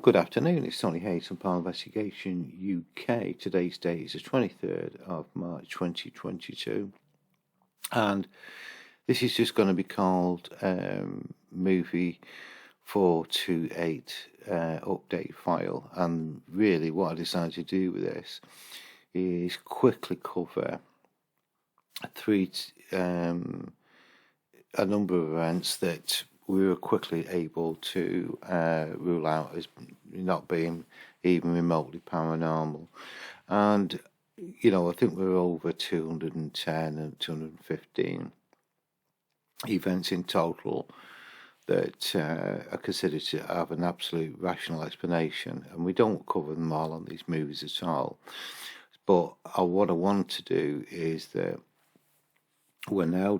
Good afternoon, it's Tony Hayes from Paranormal Investigation UK. Today's date is the 23rd of March 2022, and this is just going to be called Movie 428 Update File. And really what I decided to do with this is quickly cover a number of events that we were quickly able to rule out as not being even remotely paranormal. And, I think we're over 210 and 215 events in total that are considered to have an absolute rational explanation. And we don't cover them all on these movies at all. But what I want to do is that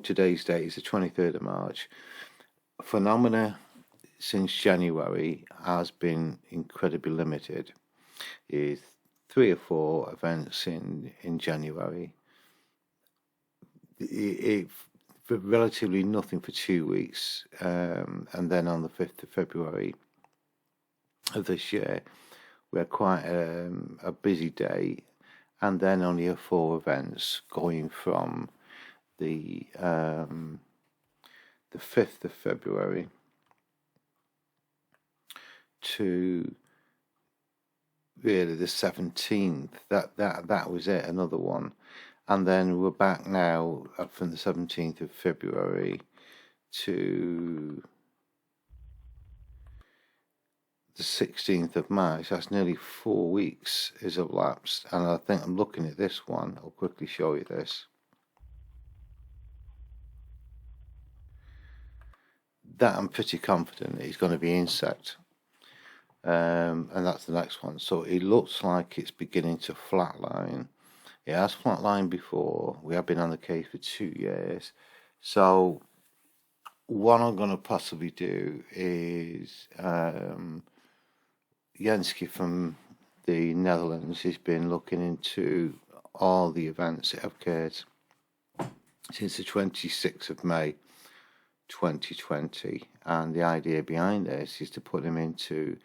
today's date is the 23rd of March. Phenomena since January has been incredibly limited. Is 3 or 4 events in January. Relatively nothing for 2 weeks, and then on the 5th of February of this year, we had quite a busy day, and then only 4 events going from the 5th of February to really the 17th. That was it, another one. And then we're back now from the 17th of February to the 16th of March. That's nearly 4 weeks has elapsed. And I think I'm looking at this one. I'll quickly show you this. That I'm pretty confident is going to be insect, and that's the next one. So it looks like it's beginning to flatline. It has flatlined before. We have been on the case for 2 years. So what I'm going to possibly do is Jensky from the Netherlands has been looking into all the events that have occurred since the 26th of May 2020, and the idea behind this is to put them into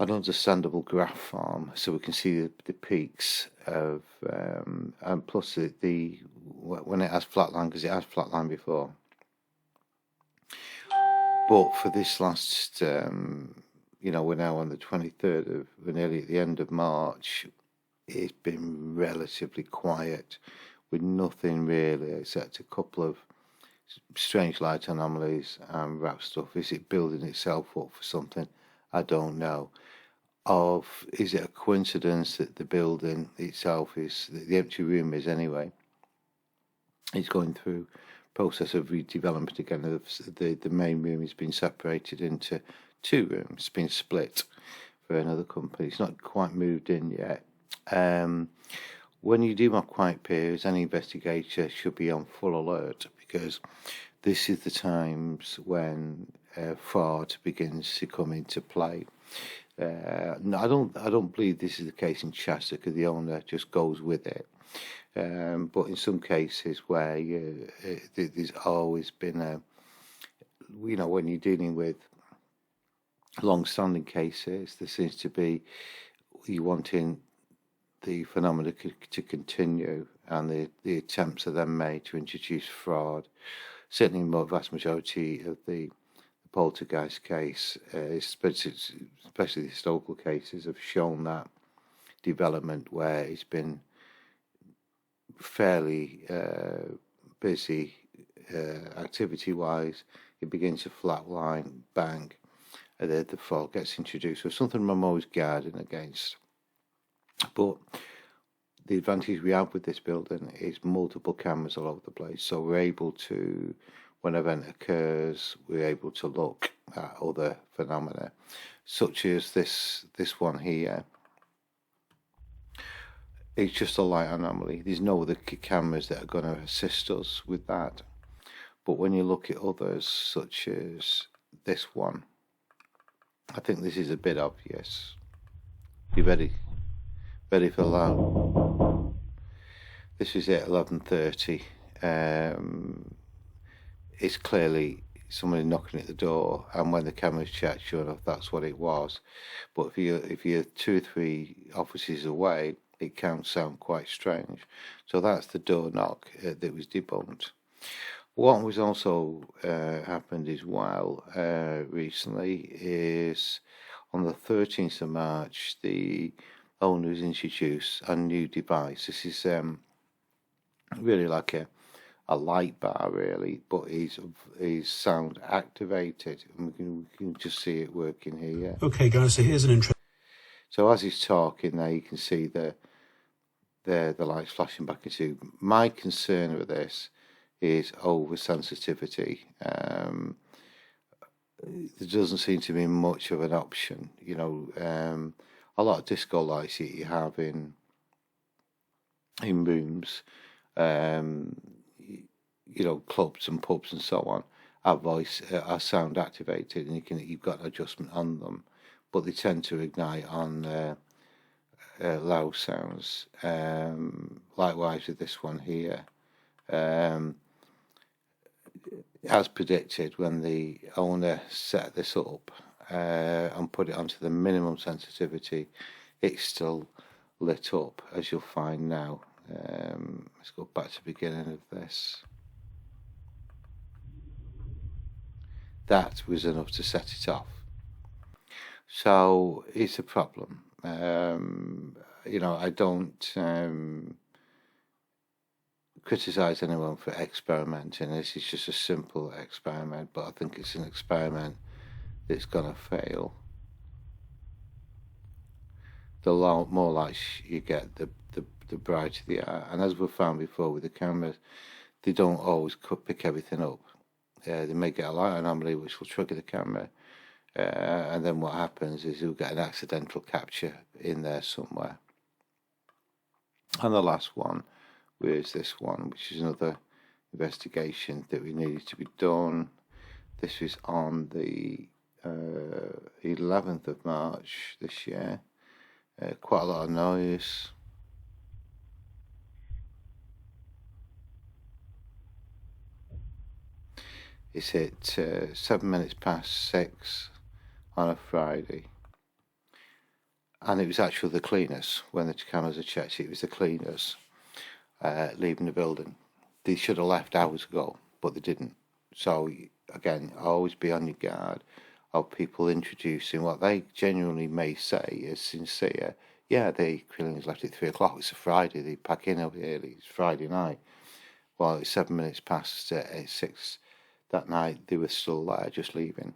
an understandable graph form so we can see the peaks of and plus the when it has flatline, because it has flatline before. But for this last we're now on the 23rd we're nearly at the end of March. It's been relatively quiet with nothing really except a couple of strange light anomalies and wrap stuff. Is it building itself up for something? I don't know. Is it a coincidence that the building itself is, the empty room is anyway, is going through process of redevelopment again. The main room has been separated into 2 rooms. It's been split for another company. It's not quite moved in yet. When you do have quiet periods, any investigator should be on full alert, because this is the times when fraud begins to come into play. No, I don't believe this is the case in Chester, because the owner just goes with it. But in some cases where there's always been when you're dealing with long-standing cases, there seems to be you wanting the phenomena to continue, and the attempts are then made to introduce fraud. Certainly, the vast majority of the poltergeist case, especially the historical cases, have shown that development where it's been fairly busy activity-wise. It begins to flatline, bang, and then the fraud gets introduced. So something I'm always guarding against. But the advantage we have with this building is multiple cameras all over the place. So we're able to, when an event occurs, we're able to look at other phenomena, such as this one here. It's just a light anomaly. There's no other cameras that are going to assist us with that. But when you look at others, such as this one, I think this is a bit obvious. Be ready for that. This is at 11:30. It's clearly somebody knocking at the door, and when the cameras checked, sure enough, that's what it was. But if you're 2 or 3 offices away, it can sound quite strange. So that's the door knock that was debunked. What was also happened as well recently is on the 13th of March, the owners introduced a new device. This is really like a light bar, really, but is sound activated, and we can just see it working here. Okay, guys, so here's an intro. So as he's talking there, you can see the lights flashing back into. My concern with this is oversensitivity. There doesn't seem to be much of an option. A lot of disco lights that you have in rooms, clubs and pubs and so on, are sound activated, and you've got an adjustment on them, but they tend to ignite on loud sounds. Likewise with this one here. As predicted, when the owner set this up and put it onto the minimum sensitivity, it's still lit up, as you'll find now. Let's go back to the beginning of this. That was enough to set it off. So it's a problem. I don't criticise anyone for experimenting. This is just a simple experiment, but I think it's an experiment that's going to fail. The more lights you get, the brighter they are. And as we've found before with the cameras, they don't always pick everything up. They may get a light anomaly which will trigger the camera, and then what happens is you'll get an accidental capture in there somewhere. And the last one was this one, which is another investigation that we needed to be done. This was on the 11th of March this year. Quite a lot of noise. It's at 7 minutes past 6 on a Friday. And it was actually the cleaners. When the cameras are checked, it was the cleaners leaving the building. They should have left hours ago, but they didn't. So, again, always be on your guard of people introducing what they genuinely may say is sincere. Yeah, the cleaners left at 3 o'clock. It's a Friday. They pack in early. It's Friday night. Well, it's 7 minutes past 6 that night. They were still there, just leaving.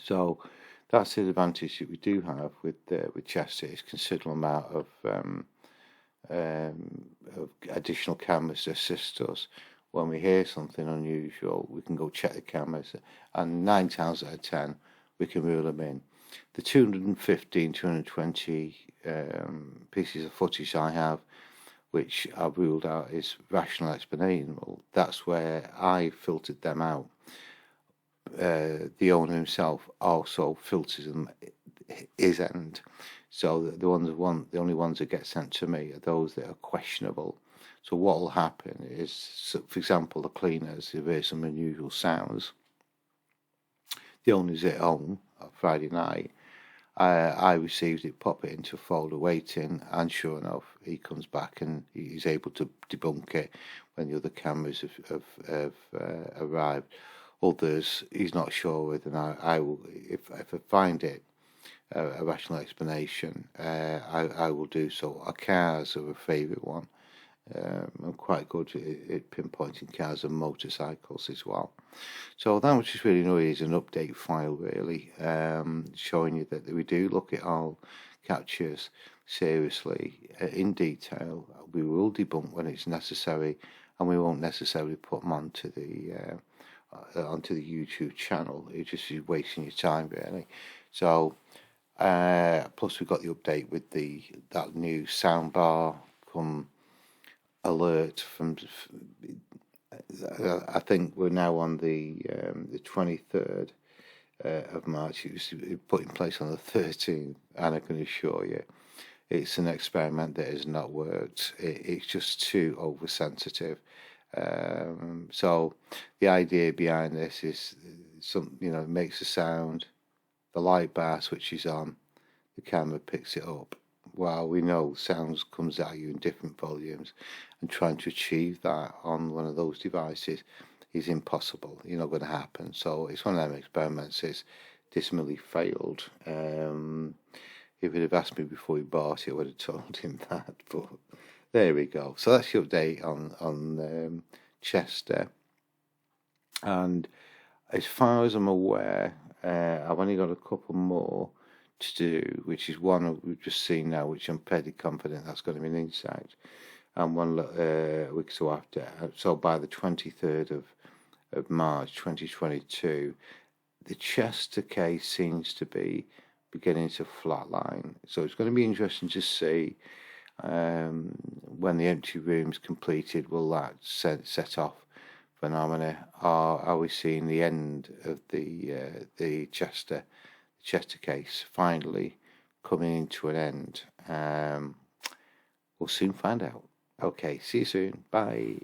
So that's the advantage that we do have with Chester. It's a considerable amount of additional cameras to assist us. When we hear something unusual, we can go check the cameras, and 9 times out of 10 we can rule them in. The 215, 220 pieces of footage I have, which I've ruled out is rational explanation. Well, that's where I filtered them out. The owner himself also filters them his end. So the only ones that get sent to me are those that are questionable. So what will happen is, for example, the cleaners, if there's some unusual sounds, the owner's at home on Friday night. I received it, pop it into a folder waiting, and sure enough, he comes back and he's able to debunk it when the other cameras have arrived. Others, he's not sure with, and I will, if I find it a rational explanation, I will do so. Our cars are a favourite one. I'm quite good at pinpointing cars and motorcycles as well. So that was just really nice, an update file really, showing you that we do look at all captures seriously, in detail. We will debunk when it's necessary, and we won't necessarily put them onto the YouTube channel. It just is wasting your time really. So plus we got the update with that new soundbar come alert from. I think we're now on the 23rd of March. It was put in place on the 13th, and I can assure you, it's an experiment that has not worked. It's just too oversensitive, So the idea behind this is it makes a sound, the light bar switches on, the camera picks it up. Well, we know sounds comes at you in different volumes, and trying to achieve that on one of those devices is impossible. Not going to happen. So it's one of them experiments. It's dismally failed. If he'd have asked me before he bought it, I would have told him that. But there we go. So that's the update on Chester. And as far as I'm aware, I've only got a couple more to do, which is one we've just seen now, which I'm fairly confident that's going to be an insight, and one week or so after. So by the 23rd of March 2022, the Chester case seems to be beginning to flatline. So it's going to be interesting to see when the empty room's completed, will that set off phenomena? Are we seeing the end of the Chester case finally coming into an end? We'll soon find out. Okay, see you soon. Bye.